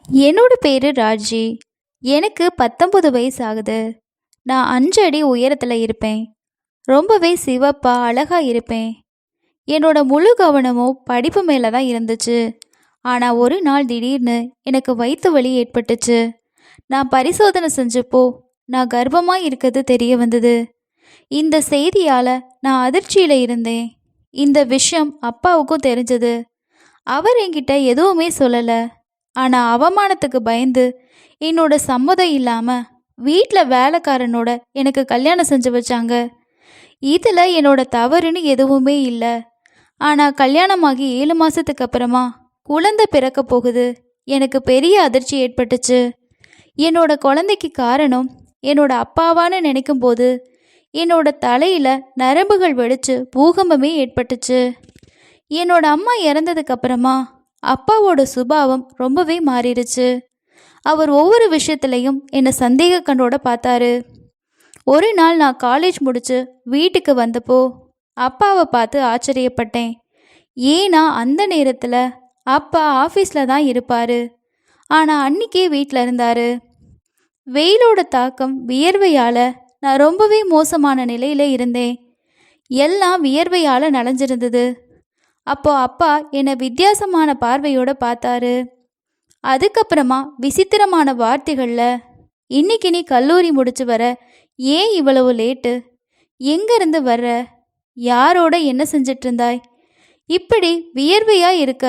என்னோட பேரு ராஜி. எனக்கு 19 வயசு ஆகுது. நான் 5 அடி உயரத்துல இருப்பேன். ரொம்பவே சிவப்பா, அழகா இருப்பேன். என்னோட முழு கவனமும் படிப்பு மேல தான் இருந்துச்சு. ஆனா ஒரு நாள் திடீர்னு எனக்கு வயித்து வலி ஏற்பட்டுச்சு. நான் பரிசோதனை செஞ்சப்போ நான் கர்ப்பமா இருக்கிறது தெரிய வந்தது. இந்த செய்தியால நான் அதிர்ச்சியில இருந்தேன். இந்த விஷயம் அப்பாவுக்கும் தெரிஞ்சது. அவர் என்கிட்ட எதுவுமே சொல்லல. ஆனா அவமானத்துக்கு பயந்து என்னோட சம்மதம் இல்லாம வீட்டில் வேலைக்காரனோட எனக்கு கல்யாணம் செஞ்சு வச்சாங்க. இதில் என்னோட தவறுன்னு எதுவுமே இல்லை. ஆனால் கல்யாணமாகி 7 மாதத்துக்கு அப்புறமா குழந்தை பிறக்க போகுது. எனக்கு பெரிய அதிர்ச்சி ஏற்பட்டுச்சு. என்னோட குழந்தைக்கு காரணம் என்னோட அப்பாவான்னு நினைக்கும் போது என்னோட தலையில் நரம்புகள் வெடிச்சு பூகம்பமே ஏற்பட்டுச்சு. என்னோட அம்மா இறந்ததுக்கு அப்புறமா அப்பாவோட சுபாவம் ரொம்பவே மாறிடுச்சு. அவர் ஒவ்வொரு விஷயத்துலையும் என்னை சந்தேக கண்ணோட பார்த்தாரு. ஒரு நாள் நான் காலேஜ் முடிச்சு வீட்டுக்கு வந்தப்போ அப்பாவை பார்த்து ஆச்சரியப்பட்டேன். ஏன்னா அந்த நேரத்தில் அப்பா ஆஃபீஸில் தான் இருப்பார். ஆனால் அன்னிக்கே வீட்டில் இருந்தார். வெயிலோட தாக்கம், வியர்வையால் நான் ரொம்பவே மோசமான நிலையில் இருந்தேன். எல்லாம் வியர்வையால் நனைஞ்சிருந்தது. அப்போ அப்பா என்னை வித்தியாசமான பார்வையோடு பார்த்தாரு. அதுக்கப்புறமா விசித்திரமான வார்த்தைகளில், இன்னைக்கு நீ கல்லூரி முடிச்சு வர, ஏன் இவ்வளவு லேட்டு, எங்கேருந்து வர்ற, யாரோட என்ன செஞ்சிட்டு இருந்தாய், இப்படி வியர்வையாக இருக்க